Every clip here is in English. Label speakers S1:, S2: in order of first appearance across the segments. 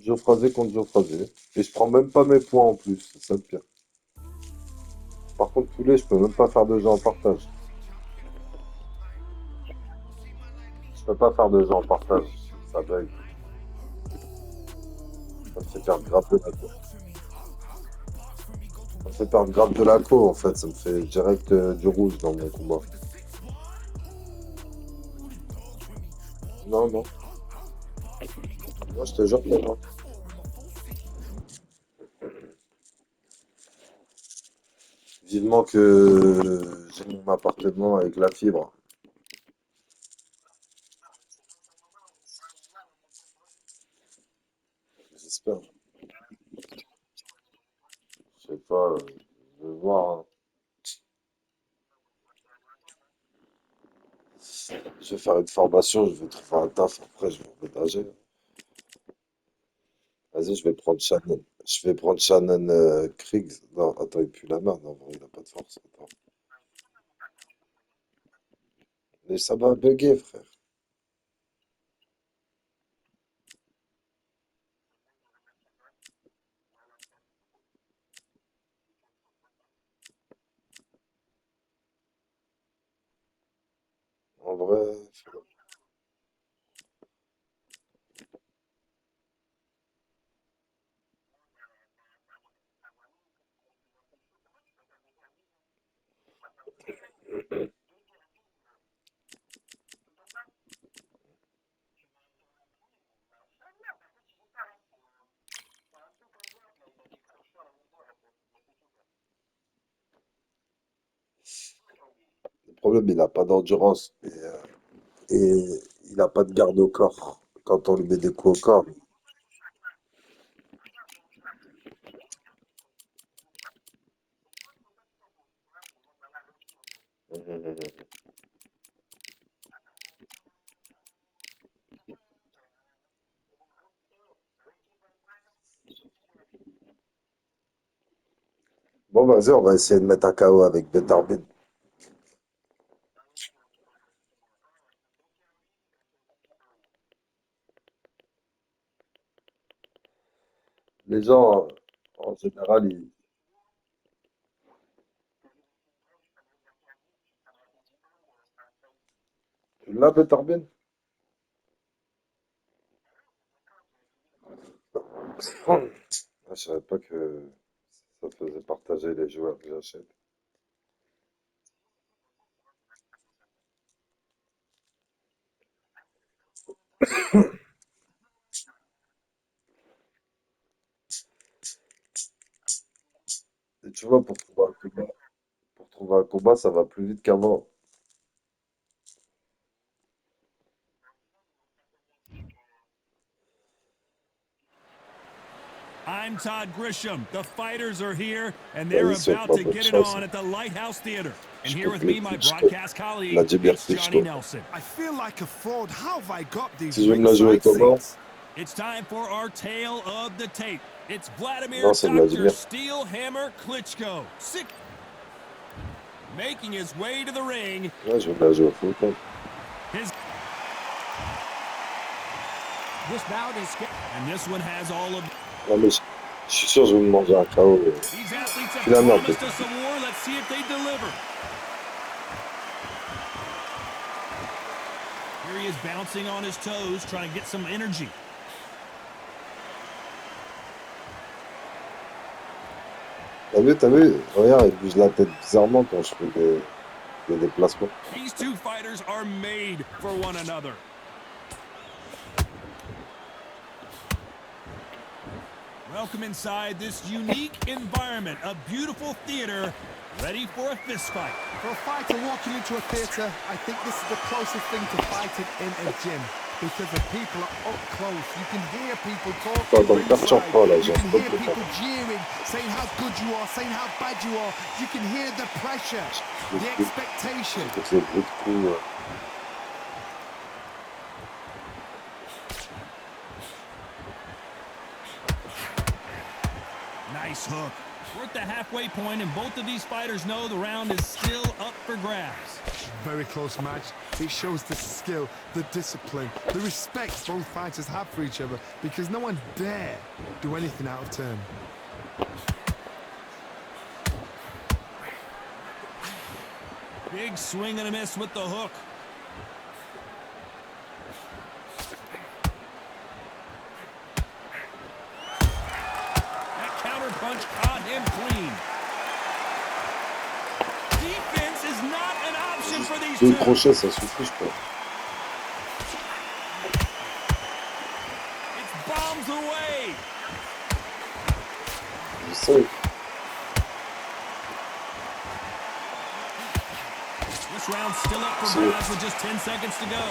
S1: Geoffrey contre Geoffrey. Et je prends même pas mes points en plus, c'est ça le pire. Par contre, poulet, je peux même pas faire de jeu en partage. Je peux pas faire de jeu en partage. Ça bug. Ça me fait perdre grave de la co. Ça me fait perdre grave de la co en fait. Ça me fait direct du rouge dans mon combat. Non, non. Moi, je te jure que non. Vivement que j'ai mon appartement avec la fibre. J'espère. Je sais pas. Je vais voir, hein. Je vais faire une formation. Je vais trouver un taf. Après, je vais emménager. Vas-y, je vais prendre Shannon. Je vais prendre Shannon Krieg. Non, attends, il pue la merde. En vrai, il a pas de force. Attends. Mais ça m'a bugué, frère. En vrai, le problème, il n'a pas d'endurance. Et il n'a pas de garde au corps. Quand on lui met des coups au corps. Bon, vas-y, on va essayer de mettre un KO avec Betarbin. Les gens, en général, tu l'as, Betarbin? Ah, je savais pas que ça faisait partager les joueurs que j'achète. Et tu vois, pour trouver un combat, ça va plus vite qu'avant.
S2: I'm Todd Grisham. The fighters are here, and they're
S1: Vas-y, souhaite
S2: about
S1: ma
S2: to
S1: bonne
S2: get it
S1: chance.
S2: on at the Lighthouse Theater. And
S1: Je
S2: here with
S1: coupe les
S2: me, my
S1: Klitschko.
S2: broadcast colleague,
S1: Vladimir
S2: it's Johnny
S1: Klitschko.
S2: Nelson.
S3: I feel like a fraud. How have I got these
S1: Si je veux me la jouer
S3: ringside
S1: comment?
S3: seats?
S2: It's time for our tale of the tape. It's Vladimir
S1: Non, c'est
S2: Dr.
S1: Vladimir.
S2: Steelhammer Klitschko, making his way to the ring.
S1: Ouais, je vais me la jouer au foot, hein.
S2: His and this one has all of
S1: Non, mais je suis sûr que je vais me manger un KO.
S2: these athletes
S1: Puis
S2: have
S1: la merde,
S2: promised us a war. Let's see if they deliver. Here he is bouncing on his toes, trying to get some energy.
S1: T'as vu? Regarde, il bouge la tête bizarrement quand je fais des déplacements.
S2: These two fighters are made for one another. Welcome inside this unique environment, a beautiful theater, ready for a fist fight.
S3: For a fighter walking into a theatre, I think this is the closest thing to fighting in a gym. Because the people are up close. You can hear people
S1: Attends,
S3: talking
S1: attends, me perturbe
S3: ringside.
S1: pas là,
S3: You
S1: j'ai
S3: can
S1: un peu
S3: hear
S1: de temps.
S3: people jeering, saying how good you are, saying how bad you are. You can hear the pressure, the expectation.
S1: J'écoute les bruits de coups.
S2: Nice hook. We're at the halfway point, and both of these fighters know the round is still up for grabs.
S3: Very close match. It shows the skill, the discipline, the respect both fighters have for each other because no one dare do anything out of turn.
S2: Big swing and a miss with the hook. That counter punch caught him clean. Defense is not an option for these
S1: Deux
S2: two.
S1: crochets, ça suffit, je crois.
S2: It's bombs away.
S1: Je sais.
S2: This round's still up for grabs with just 10 seconds to go.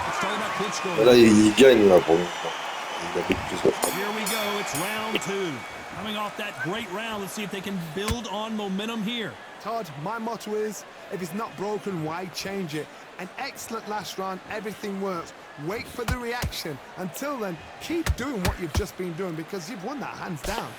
S2: Let's talk about Klitschko.
S1: Mais là, il gagne là pour l'instant. Il a beaucoup plus de frappe.
S2: Here we go. It's round 2. Coming off that great round, let's see if they can build on momentum here.
S3: Todd, my motto is, if it's not broken, why change it? An excellent last round, everything works. Wait for the reaction. Until then, keep doing what you've just been doing because you've won that hands down.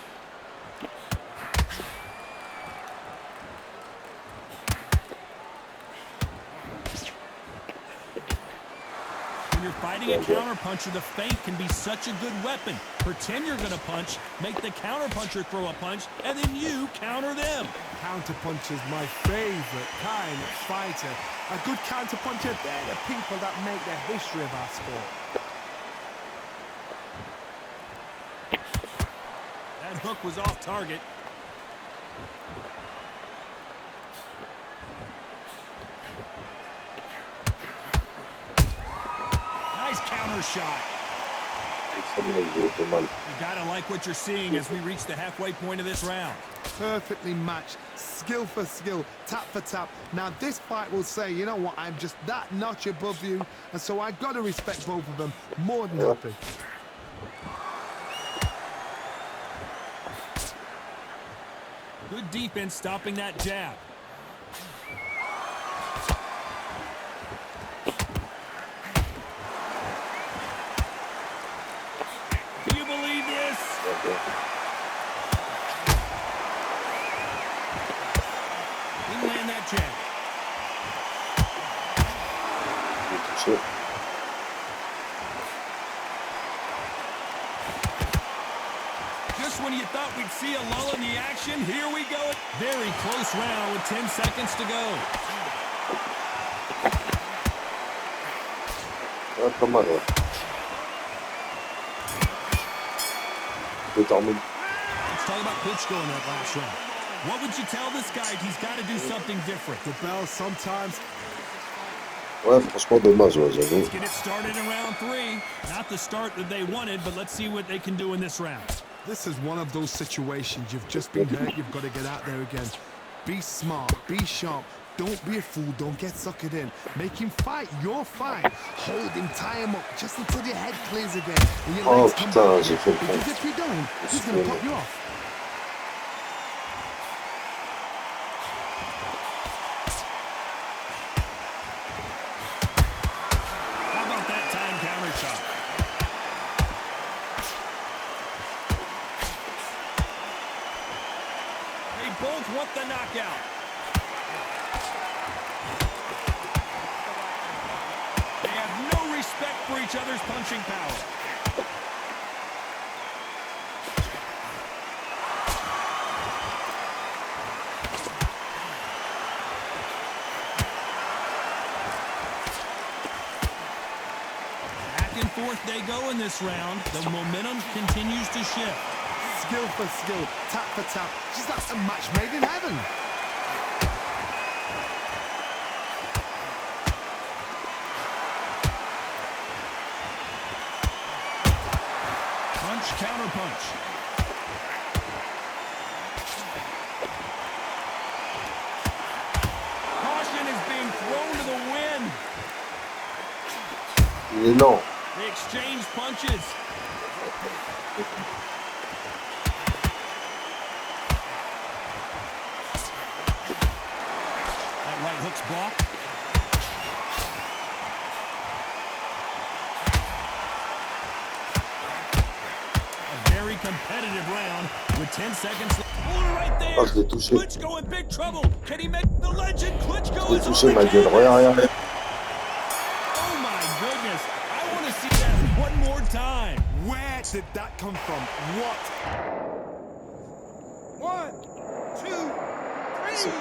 S2: When you're fighting a counterpuncher, the feint can be such a good weapon. Pretend you're going to punch, make the counterpuncher throw a punch, and then you counter them.
S3: Counterpuncher's my favorite kind of fighter. A good counterpuncher, they're the people that make the history of our sport.
S2: That hook was off target. Nice counter shot. You gotta like what you're seeing as we reach the halfway point of this round.
S3: Perfectly matched, skill for skill, tap for tap. Now this fight will say, you know what, I'm just that notch above you, and so I gotta respect both of them more than happy.
S2: Good defense stopping that jab. Do you believe this? Didn't land that jab. Just when you thought we'd see a lull in the action, here we go. Very close round with 10 seconds to go.
S1: Pas mal, ouais. Déterminé.
S2: Let's talk about Klitschko in that last round. What would you tell this guy? He's got to do something different.
S3: The bell sometimes.
S1: Ouais, franchement, dommage, ouais, j'avoue.
S2: Let's get it started in round 3. Not the start that they wanted, but let's see what they can do in this round.
S3: This is one of those situations. You've just been hurt, you've got to get out there again. Be smart, be sharp. Don't be a fool, don't get suckered in. Make him fight your fight. Hold him, tie him up, just until your head clears again. And your legs come back.
S1: Putain, j'ai fait le
S3: Because
S1: compte.
S3: if you don't, he's going to pop you off.
S2: How about that time counter shot? They both want the knockout. They have no respect for each other's punching power. Back and forth they go in this round. The momentum continues to shift.
S3: Skill for skill, tap for tap. Just that's a match made in heaven.
S2: Punch, counter punch. Caution is being thrown to the wind.
S1: Il est lent.
S2: They exchange punches. That right hook's blocked. competitive round with 10 seconds left. Oh, right there.
S1: Ah, je l'ai touché.
S2: Klitschko in big trouble. Can he make the legend? Klitschko
S1: Je l'ai
S2: is on
S1: touché,
S2: the
S1: ma gueule. Regarde,
S2: canvas.
S1: regarde.
S2: Oh, my goodness. I want to see that one more time.
S3: Where did that come from? What?
S4: 1, 2, 3, 4, 5.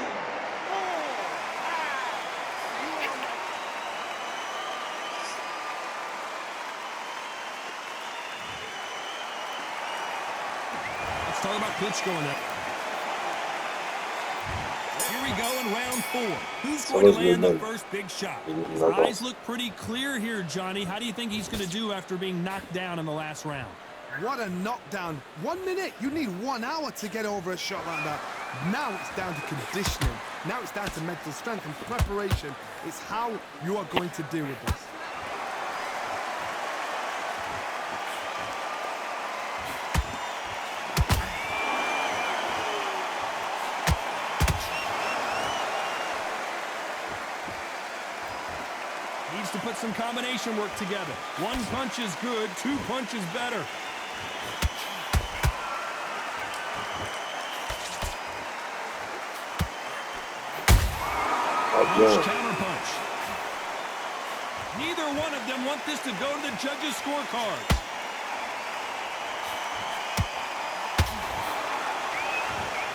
S2: Let's talk about Klitschko in that. Here we go in round 4. Who's
S1: Ça
S2: going
S1: va,
S2: to
S1: je me
S2: land the
S1: mêle.
S2: first big shot? His
S1: D'accord.
S2: eyes look pretty clear here, Johnny. How do you think he's going to do after being knocked down in the last round?
S3: What a knockdown. 1 minute, you need 1 hour to get over a shot like that. Now it's down to conditioning. Now it's down to mental strength and preparation. It's how you are going to deal with this.
S2: Needs to put some combination work together. 1 punch is good, 2 punches better.
S1: Ah, bien.
S2: Counter punch. Neither one of them want this to go to the judges' scorecards.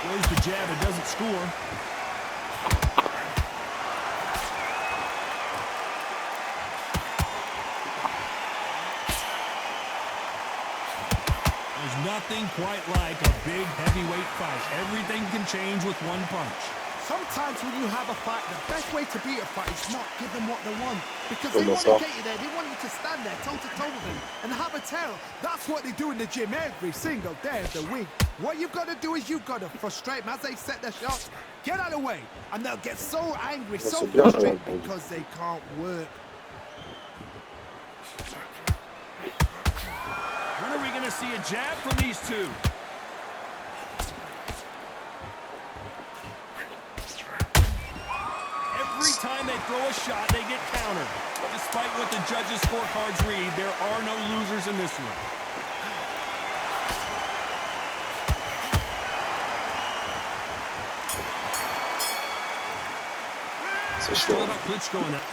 S2: Throws the jab, it doesn't score. There's nothing quite like a big heavyweight fight. Everything can change with 1 punch.
S3: Sometimes when you have a fight, the best way to beat a fight is not give them what they want. Because they
S1: Comment
S3: want to
S1: ça?
S3: get you there. They want you to stand there toe-to-toe with them and have a tell. That's what they do in the gym every single day of the week. What you've got to do is you've got to frustrate them as they set their shots. Get out of the way. And they'll get so angry, so
S1: c'est bien,
S3: frustrated
S1: ouais.
S3: because they can't work.
S2: When are we going to see a jab from these two? Every time they throw a shot, they get countered. Despite what the judges' scorecards read, there are no losers in this one.
S1: C'est
S2: Still
S1: chaud.
S2: about Klitschko in that.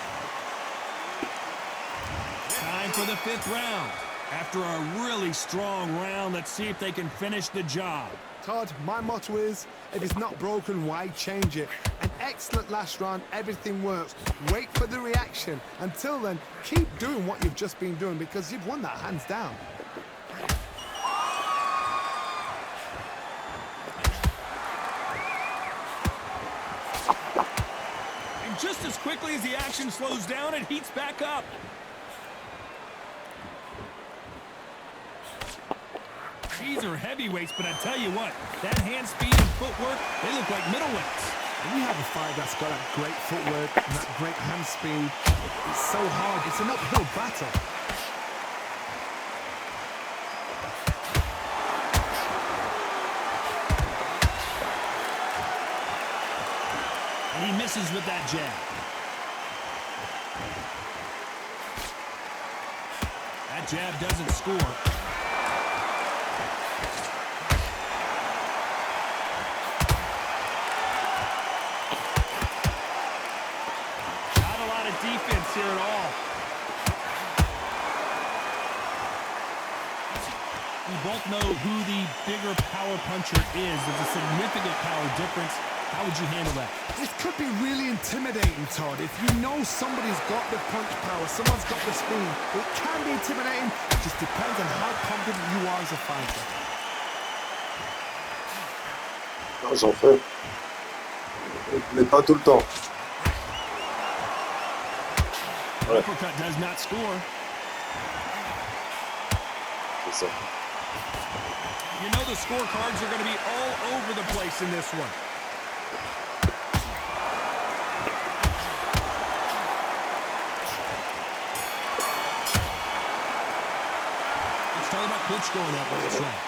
S2: Time for the 5th round. After a really strong round, let's see if they can finish the job.
S3: Todd, my motto is, if it's not broken, why change it? An excellent last round, everything works. Wait for the reaction. Until then, keep doing what you've just been doing because you've won that hands down.
S2: And just as quickly as the action slows down, it heats back up. These are heavyweights, but I tell you what, that hand speed and footwork, they look like middleweights.
S3: When you have a fight that's got that great footwork and that great hand speed, it's so hard. It's an uphill battle.
S2: And he misses with that jab. That jab doesn't score. Not a lot of defense here at all. We both know who the bigger power puncher is. There's a significant power difference. How would you handle that?
S3: This could be really intimidating, Todd. If you know somebody's got the punch power, someone's got the speed, it can be intimidating. It just depends on how confident you are as a fighter.
S1: Non, j'en fais. Mais pas tout le temps. Ouais,
S2: Uppercut does not score.
S1: c'est ça.
S2: You know the scorecards are going to be all over the place in this one. Let's talk about Klitschko in that last round.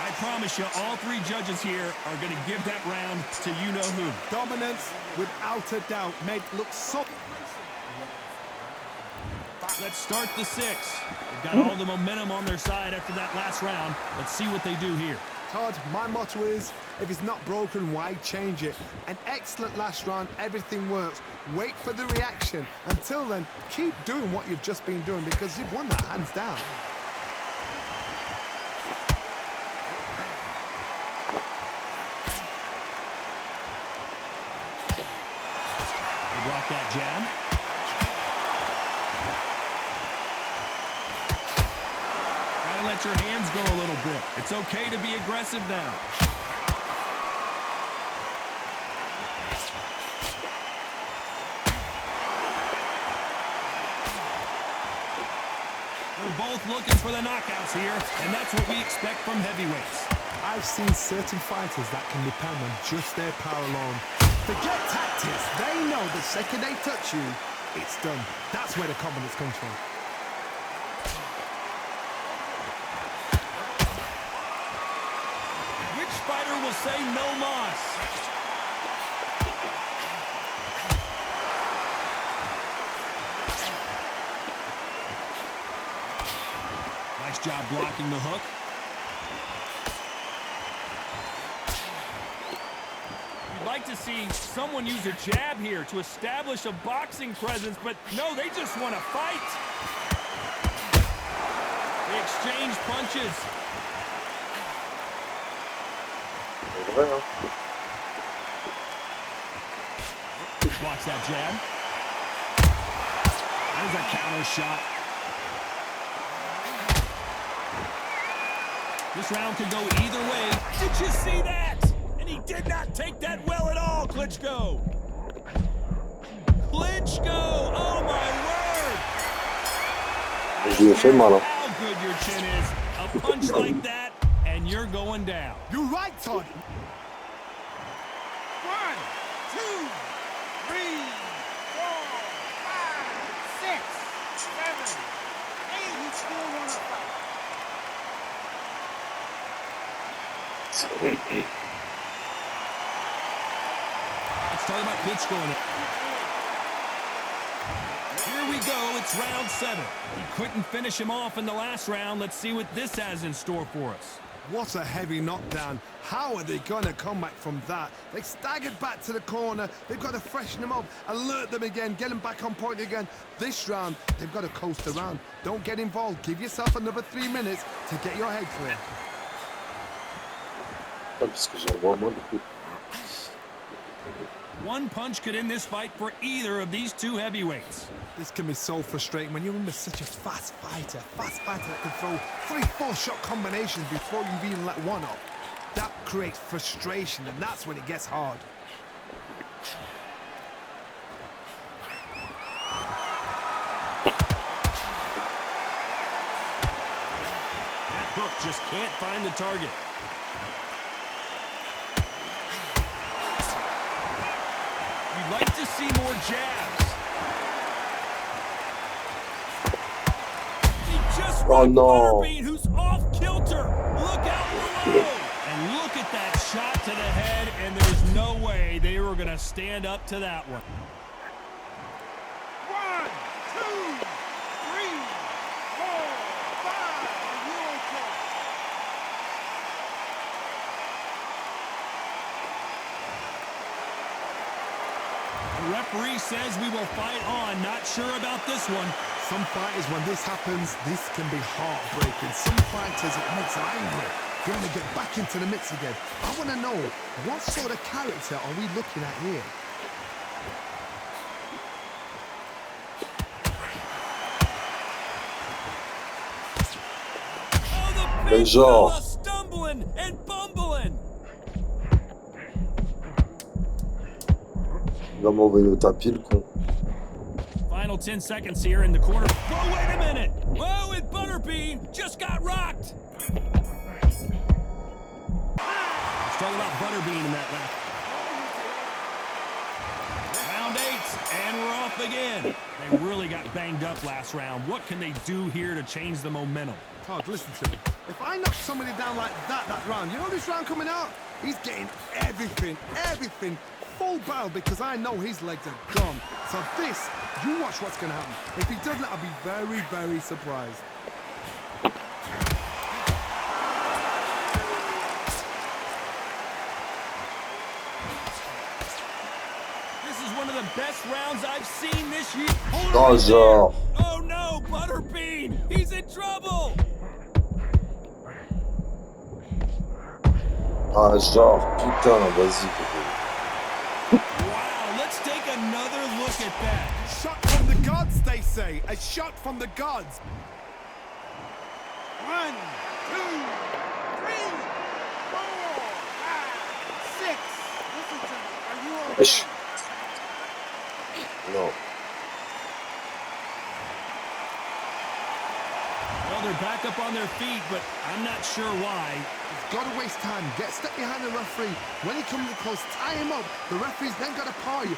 S2: I promise you, all 3 judges here are going to give that round to you-know-who.
S3: Dominance, without a doubt, made it look so...
S2: Let's start the 6th. They've got all the momentum on their side after that last round. Let's see what they do here.
S3: Todd, my motto is, if it's not broken, why change it? An excellent last round, everything works. Wait for the reaction. Until then, keep doing what you've just been doing because you've won that hands down.
S2: Block that jab. Gotta let your hands go a little bit. It's okay to be aggressive now. They're both looking for the knockouts here, and that's what we expect from heavyweights.
S3: I've seen certain fighters that can depend on just their power alone. Forget tactics. They know the second they touch you, it's done. That's where the confidence comes from.
S2: Which fighter will say no loss? Nice job blocking the hook. You'd like to see someone use a jab here to establish a boxing presence, but no, they just want to fight. They exchange punches. Watch that jab. There's a counter shot. This round could go either way. Did you see that? And he did not take that well at all, Klitschko. Klitschko! Oh, my word! How good your chin is. A punch like that, and you're going down.
S3: You're right, Todd.
S4: 1, 2, 3, 4, 5, 6, 7, 8. You still want to fight.
S2: Let's talk about Klitschko in it. Here we go. It's round 7. He couldn't finish him off in the last round. Let's see what this has in store for us.
S3: What a heavy knockdown. How are they going to come back from that? They staggered back to the corner. They've got to freshen them up, alert them again, get them back on point again. This round, they've got to coast around. Don't get involved. Give yourself another 3 minutes to get your head clear.
S2: One punch could end this fight for either of these two heavyweights.
S3: This can be so frustrating when you're under such a fast fighter that can throw 3-4 shot combinations before you've even let one off. That creates frustration, and that's when it gets hard.
S2: That hook just can't find the target. You'd like to see more jabs. He just rocked Butterbean, who's off kilter. Look out below. And look at that shot to the head, and there's no way they were going to stand up to that one.
S4: 1, 2, 3, 4, 5. And you're okay.
S2: The referee says we will fight on. Not sure about this one.
S3: Some fighters, when this happens, this can be heartbreaking. Some fighters, it makes them angry. They want to get back into the mix again. I want to know, what sort of character are we looking at here?
S2: Oh, the big fella stumbling and bumbling.
S1: Il va m'envoyer au tapis, le con.
S2: Final 10 seconds here in the corner. Whoa, wait a minute. Whoa, and Butterbean just got rocked. Let's talk about Butterbean in that lap. Round 8, and we're off again. They really got banged up last round. What can they do here to change the momentum?
S3: Todd, listen to me. If I knock somebody down like that round, you know this round coming out? He's getting everything, full barrel, because I know his legs are gone. So this, you watch what's going to happen. If he doesn't, I'll be very, very surprised.
S2: is one of the best rounds I've seen this year. Hold
S1: Oh,
S2: it right
S1: genre.
S2: there. Oh no, Butterbean! He's in trouble!
S1: Ah, genre. Putain, vas-y, gros.
S2: Wow, let's take another look at that.
S3: Shot from the gods, they say. A shot from the gods.
S4: 1, 2, 3, 4, 5, 6. Listen to me. Are you okay?
S1: Wesh. Non.
S2: Well, they're back up on their feet, but I'm not sure why.
S3: Got to waste time. Get step behind the referee. When he comes close, tie him up. The referee's then got to paw you.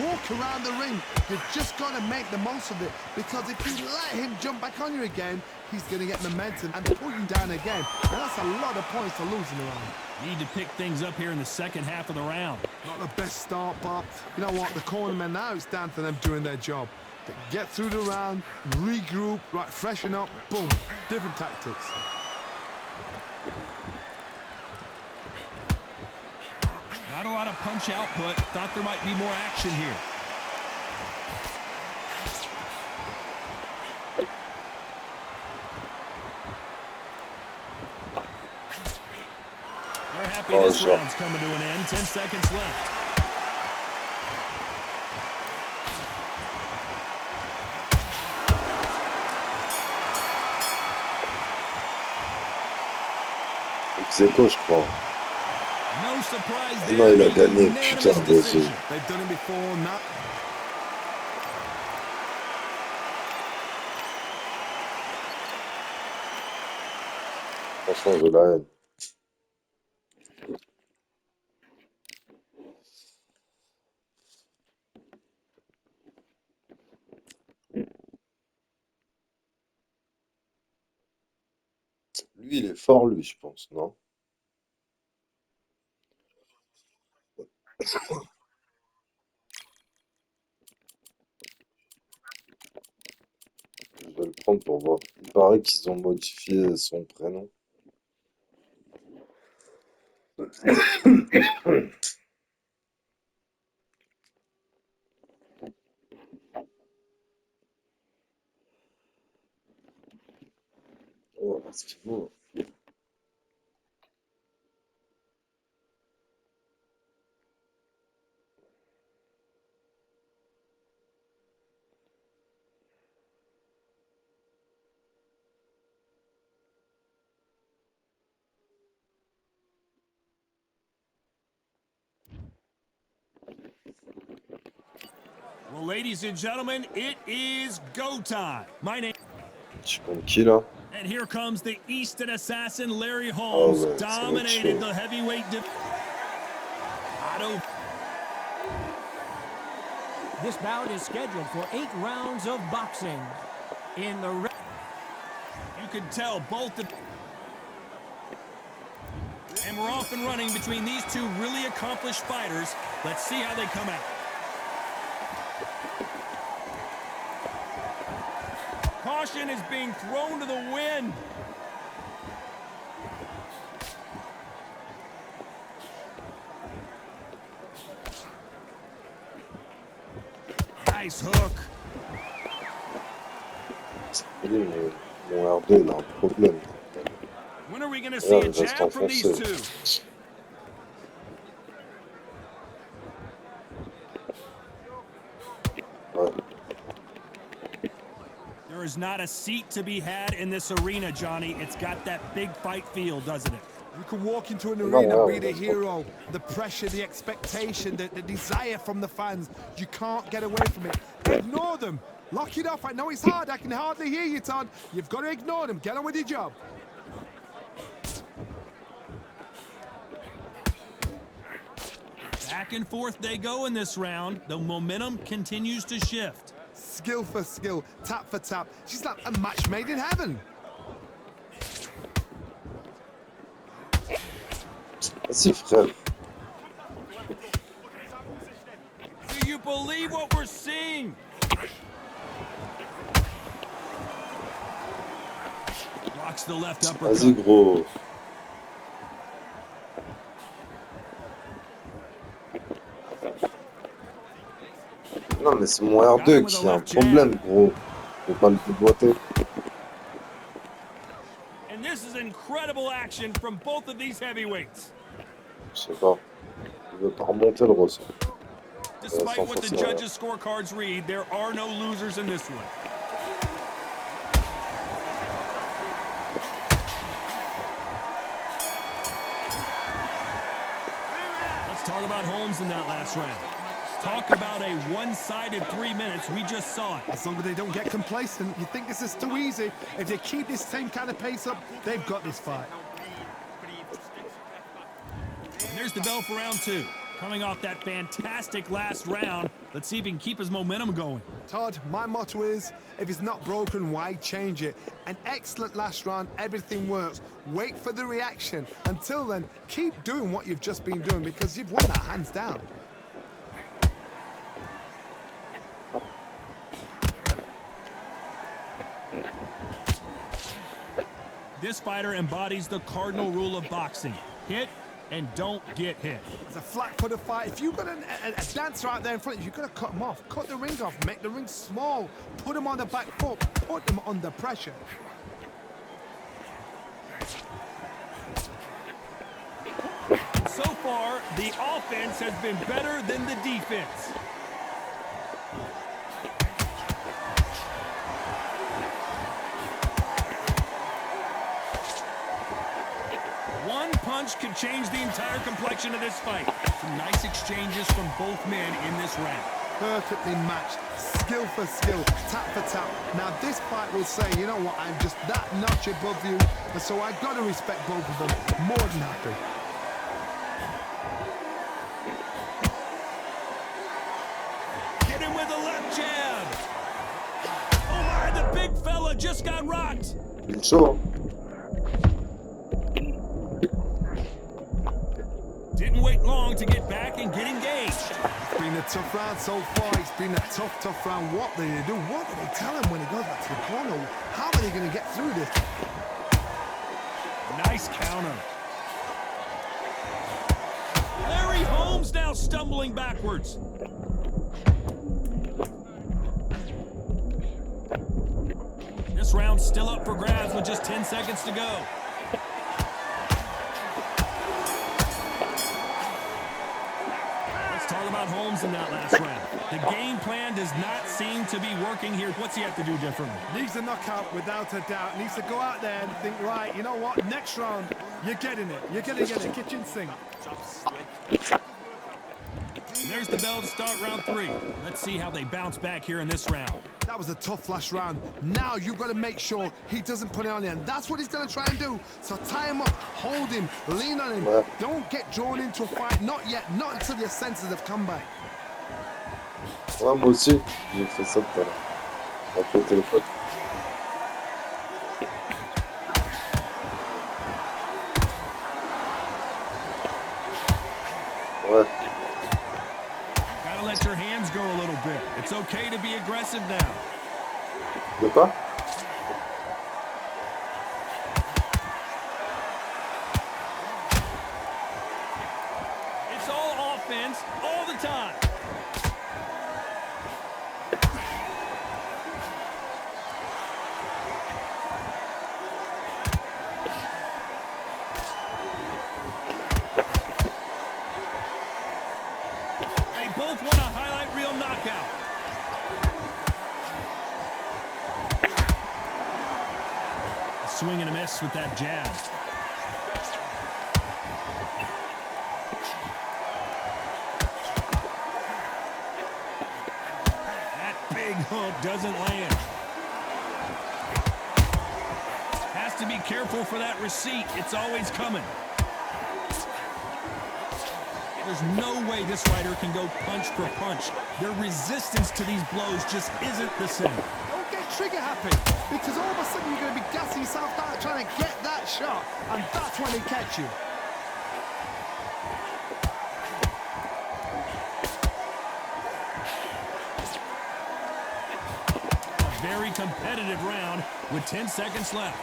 S3: Walk around the ring. You've just got to make the most of it. Because if you let him jump back on you again, he's going to get momentum and pull you down again. And that's a lot of points to lose in the round.
S2: Need to pick things up here in the second half of the round.
S3: Not the best start, but you know what? The cornermen now, it's down to them doing their job. Get through the round, regroup, right, freshen up, boom. Different tactics.
S2: Not a lot of punch output. Thought there might be more action here. They're happy this round's coming to an end. 10 seconds left.
S1: Zeko, je crois.
S2: No surprise
S1: Ah
S2: there.
S1: non, il a
S2: A
S1: gagné,
S2: unanimous
S1: putain de
S2: decision.
S3: They've done it before, now.
S1: Franchement, j'ai la haine. Lui, il est fort, lui, je pense, non? Je vais le prendre pour voir. Il paraît qu'ils ont modifié son prénom. Oh, c'est beau.
S2: Well, ladies and gentlemen, it is go time. My name.
S1: Je suis contre qui, là?
S2: And here comes the Easton assassin, Larry
S1: Ah
S2: Holmes,
S1: ouais, ça va être
S2: dominated
S1: chaud.
S2: the heavyweight division. Otto.
S5: This bout is scheduled for 8 rounds of boxing. In the
S2: You can tell both the. And we're off and running between these two really accomplished fighters. Let's see how they come out. Caution is being thrown to the wind. Nice hook.
S1: Mon R2, il a un problème.
S2: When are we going to see a
S1: Regarde, il reste
S2: jab from these
S1: enfoncé.
S2: two?
S1: Ouais.
S2: There is not a seat to be had in this arena, Johnny. It's got that big fight feel, doesn't it?
S3: You can walk into an
S1: No,
S3: arena,
S1: no,
S3: be the
S1: that's not-
S3: hero, the pressure, the expectation, the desire from the fans. You can't get away from it. Ignore them. Lock it off. I know it's hard. I can hardly hear you, Todd. You've got to ignore them. Get on with your job.
S2: Back and forth they go in this round. The momentum continues to shift.
S3: Skill for skill, tap for tap. She's like a match made in heaven.
S1: Vas-y, frère.
S2: Do you believe what we're seeing? Blocks the left
S1: Vas-y,
S2: uppercut.
S1: gros. Non, mais c'est mon R2 qui a un problème, gros. Faut pas le déboîter.
S2: And this is incredible action from both of these heavyweights.
S1: Je sais pas. Il veut pas remonter le ressort.
S2: Despite what the judges' scorecards read, there are no losers in this one. Let's talk about Holmes in that last round. Talk about a one-sided 3 minutes. We just saw it.
S3: As long as they don't get complacent, you think this is too easy. If they keep this same kind of pace up, they've got this fight.
S2: And there's the bell for round 2. Coming off that fantastic last round, let's see if he can keep his momentum going.
S3: Todd, my motto is, if it's not broken, why change it? An excellent last round, everything works. Wait for the reaction. Until then, keep doing what you've just been doing because you've won that hands down.
S2: This fighter embodies the cardinal rule of boxing. Hit and don't get hit.
S3: It's a flat-footed fight. If you've got a dancer out there in front of you, you've got to cut him off. Cut the ring off. Make the ring small. Put him on the back foot. Put him under pressure.
S2: So far, the offense has been better than the defense. One punch could change the entire complexion of this fight. Some nice exchanges from both men in this round.
S3: Perfectly matched. Skill for skill. Tap for tap. Now this fight will say, you know what, I'm just that notch above you. And so I've got to respect both of them. More than happy.
S2: Hit him with a left jab. Oh my, the big fella just got rocked.
S1: Il est chaud.
S2: Didn't wait long to get back and get engaged.
S3: It's been a tough round so far. It's been a tough round. What do they do? What do they tell him when he goes back to the corner? How are they going to get through this?
S2: Nice counter. Larry Holmes now stumbling backwards. This round's still up for grabs with just 10 seconds to go. Let's talk about Holmes in that last round. The game plan does not seem to be working here. What's he have to do differently?
S3: Needs a knockout without a doubt. Needs to go out there and think, right, you know what? Next round, you're getting it. You're going to get a kitchen sink.
S2: And there's the bell to start round 3. Let's see how they bounce back here in this round.
S3: That was a tough last round. Now you've got to make sure he doesn't put it on you. And that's what he's going to try and do. So tie him up, hold him, lean on him.
S1: Ouais.
S3: Don't get drawn into a fight. Not yet. Not until your senses have come back.
S1: Ouais, moi aussi, j'ai fait ça tout à l'heure. Avec le téléphone. Ouais.
S2: Gotta let your hands go a little bit. It's okay to be aggressive now.
S1: De pas?
S2: It's all offense all the time. They both want a highlight reel knockout. A swing and a miss with that jab. That big hook doesn't land. Has to be careful for that receipt. It's always coming. There's no way this fighter can go punch for punch. Their resistance to these blows just isn't the same.
S3: Don't get trigger happy. Because all of a sudden you're going to be gassing yourself out trying to get that shot. And that's when they catch you.
S2: A very competitive round with 10 seconds left.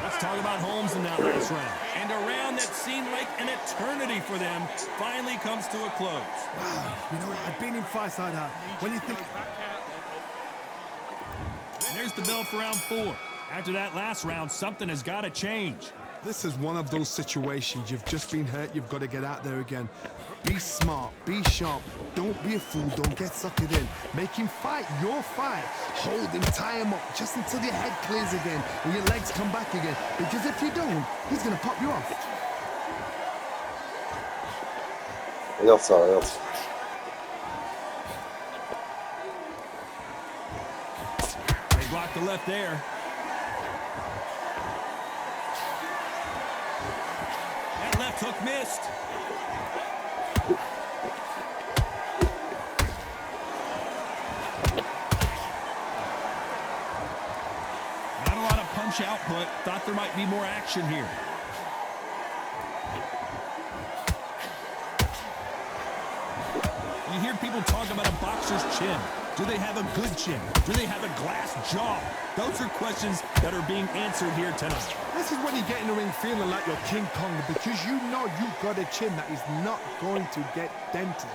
S2: Let's talk about Holmes in that last round. And a round that seemed like an eternity for them finally comes to a close.
S3: Wow, you know, I've been in fights like that. When you think...
S2: And there's the bell for round 4. After that last round, something has got to change.
S3: This is one of those situations. You've just been hurt. You've got to get out there again. Be smart. Be sharp. Don't be a fool. Don't get suckered in. Make him fight your fight. Hold him. Tie him up just until your head clears again and your legs come back again. Because if you don't, he's going to pop you off.
S1: Regarde ça, regarde ça.
S2: They blocked the left there. That left hook missed. Not a lot of punch output. Thought there might be more action here. You hear people talk about a boxer's chin. Do they have a good chin? Do they have a glass jaw? Those are questions that are being answered here tonight.
S3: This is when you get in the ring feeling like you're King Kong because you know you've got a chin that is not going to get dented.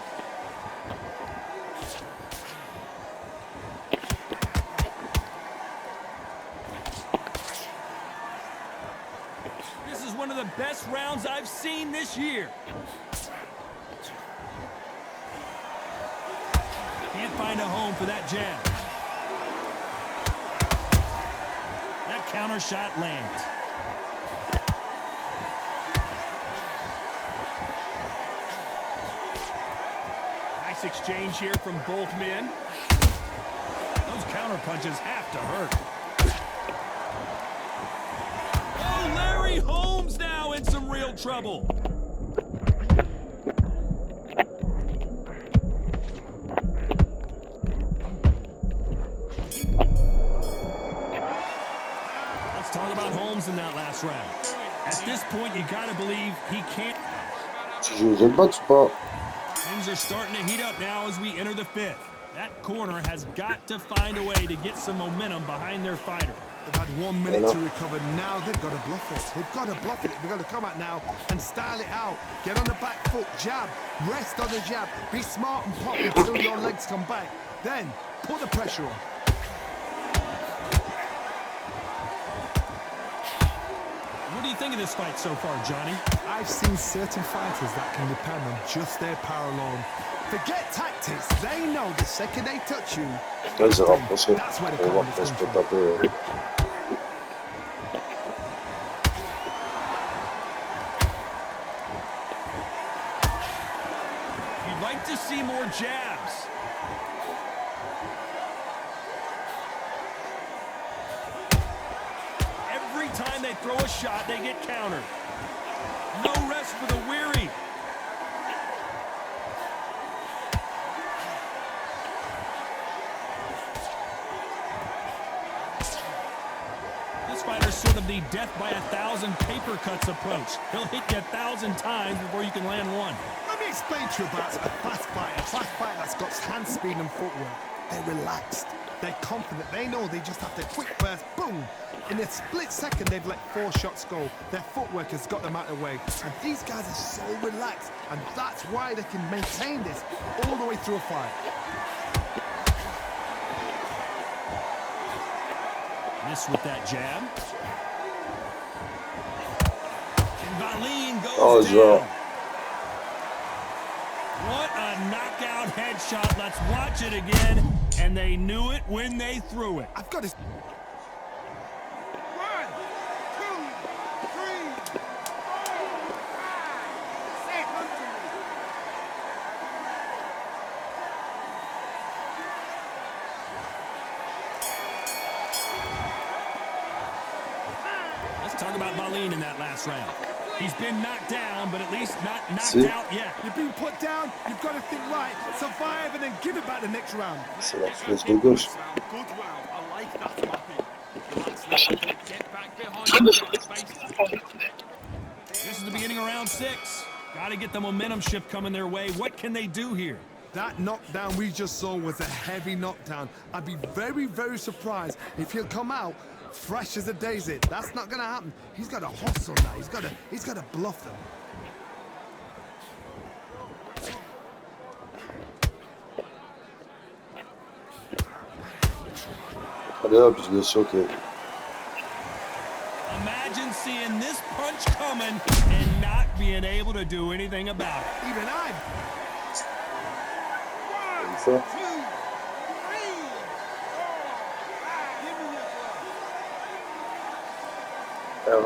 S2: This is one of the best rounds I've seen this year. Can't find a home for that jab. That counter shot lands. Nice exchange here from both men. Those counter punches have to hurt. Oh, Larry Holmes now in some real trouble. Talk about Holmes in that last round. At this point, you gotta believe he can't.
S1: Tu joues aux autres box ou pas?
S2: Things are starting to heat up now as we enter the 5th. That corner has got to find a way to get some momentum behind their fighter.
S3: They've had 1 minute to recover. Now they've got to bluff it. They've got to bluff it. They've got to come out now and style it out. Get on the back foot, jab, rest on the jab. Be smart and pop until your legs come back. Then put the pressure on.
S2: What do you think of this fight so far, Johnny?
S3: I've seen certain fighters that can depend on just their power alone. Forget tactics. They know the second they touch you,
S1: Là, il s'est rapproché.
S3: that's where the
S1: On va voir
S3: confidence
S1: quand je
S3: comes
S1: peux
S3: from.
S1: taper.
S2: You'd like to see more jabs. Every time they throw a shot, they get countered. No rest for the weary. This fighter's sort of the death by 1,000 paper cuts approach. He'll hit you 1,000 times before you can land one.
S3: Let me explain to you about a fast fight that's got hand speed and footwork. They're relaxed. They're confident. They know they just have to quick burst, boom. In a split second, they've let 4 shots go. Their footwork has got them out of the way. And these guys are so relaxed. And that's why they can maintain this all the way through a fight.
S2: Miss with that jab. And Valine goes
S1: Oh,
S2: down.
S1: genre.
S2: What a knockout headshot. Let's watch it again. And they knew it when they threw it.
S3: I've got this.
S4: 1, 2, 3, 4, 5, 6.
S2: Let's talk about Valine in that last round. He's been knocked down, but at least not knocked
S1: See?
S2: out yet.
S3: You've been put down. You've got to think right, survive, and then give it back the next round.
S1: C'est la flèche de gauche.
S6: Good round. I like that, Mappy. Relax now. Get back behind the
S2: This is the beginning of round 6. Got to get the momentum shift coming their way. What can they do here?
S3: That knockdown we just saw was a heavy knockdown. I'd be very, very surprised if he'll come out fresh as a daisy. That's not gonna happen. He's got to hustle now. He's got to bluff them.
S1: Allez hop, je l'ai choqué.
S2: Imagine seeing this punch coming and not being able to do anything about it.
S3: Even I.
S1: Comme ça.
S4: 2, 3, 4, 5. Give me your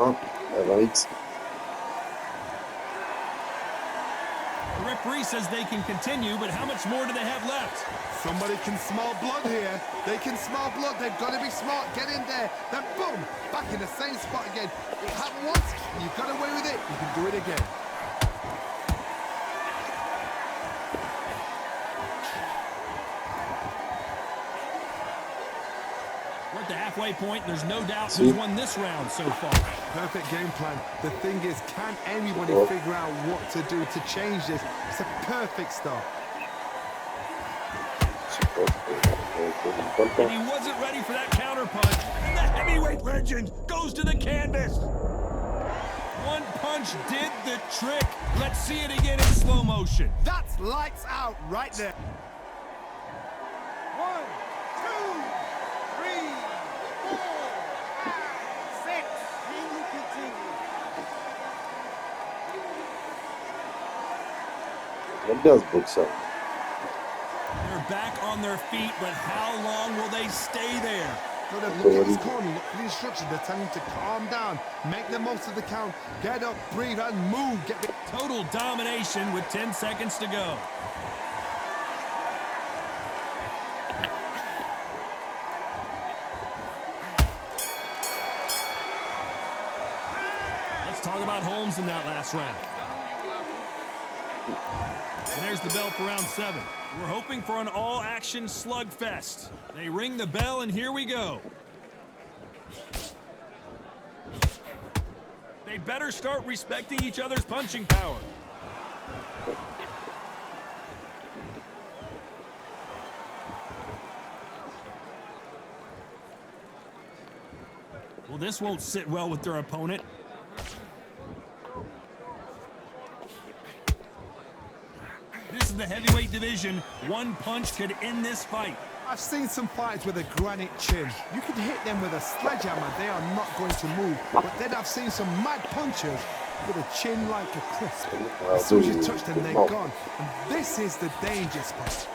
S4: glove.
S1: R1, R1X.
S2: The referee says they can continue, but how much more do they have left?
S3: Somebody can smell blood here. They can smell blood. They've got to be smart. Get in there. Then boom, back in the same spot again. It happened once. You got away with it. You can do it again.
S2: We're at the halfway point. There's no doubt who's won this round so far.
S3: Perfect game plan. The thing is, can anybody figure out what to do to change this? It's a perfect start.
S2: And he wasn't ready for that counter punch. And the heavyweight legend goes to the canvas. One punch did the trick. Let's see it again in slow motion.
S3: That's lights out right there.
S4: 1, 2, 3, 4, 5, 6. Can you continue?
S1: J'aime bien ce boxeur.
S2: They're back on their feet, but how long will they stay there?
S3: Go to look at his corner, look for the instructions. They're telling him to calm down, make the most of the count, get up, breathe, and move. Get the
S2: Total domination with 10 seconds to go. Let's talk about Holmes in that last round. And there's the bell for round 7. We're hoping for an all-action slugfest. They ring the bell, and here we go. They better start respecting each other's punching power. Well, this won't sit well with their opponent. This is the heavyweight division. One punch could end this fight.
S3: I've seen some fights with a granite chin. You can hit them with a sledgehammer, they are not going to move. But then I've seen some mad punchers with a chin like a crisp. As soon as you touch them, they're gone. And this is the danger spot.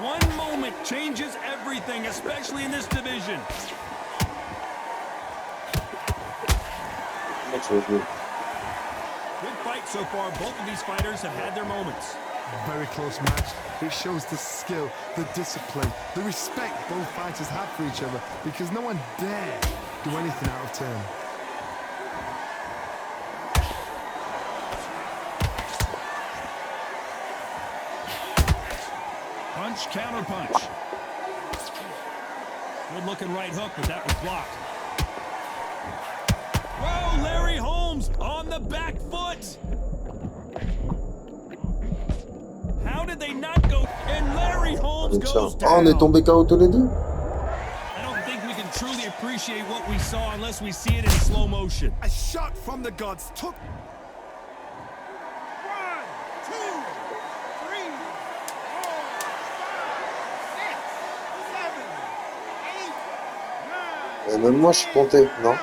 S2: One moment changes everything, especially in this division. Good fight so far. Both of these fighters have had their moments.
S3: Very close match. It shows the skill, the discipline, the respect both fighters have for each other, because no one dare do anything out of turn.
S2: Punch, counter punch. Good looking right hook, but that was blocked. Whoa, Larry Holmes on the back foot. How did they not go? And Larry Holmes goes
S1: Oh, on est
S2: down.
S1: tombé KO tous les deux.
S2: I don't think we can truly appreciate what we saw unless we see it in slow motion.
S3: A shot from the gods took
S4: 1, 2, 3, 4, 5, 6, 7, 8, 9.
S1: Et même moi, je suis compté, non?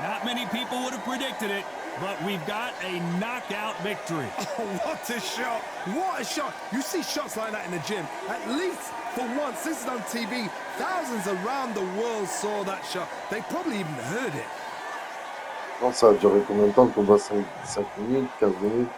S2: Not many people would have predicted it, but we've got a knockout victory.
S3: Oh, what a shot! What a shot! You see shots like that in the gym. At least for once, this is on TV. Thousands around the world saw that shot. They probably even heard it.
S1: Non, ça a duré combien de temps le combat? 5 minutes, 15 minutes?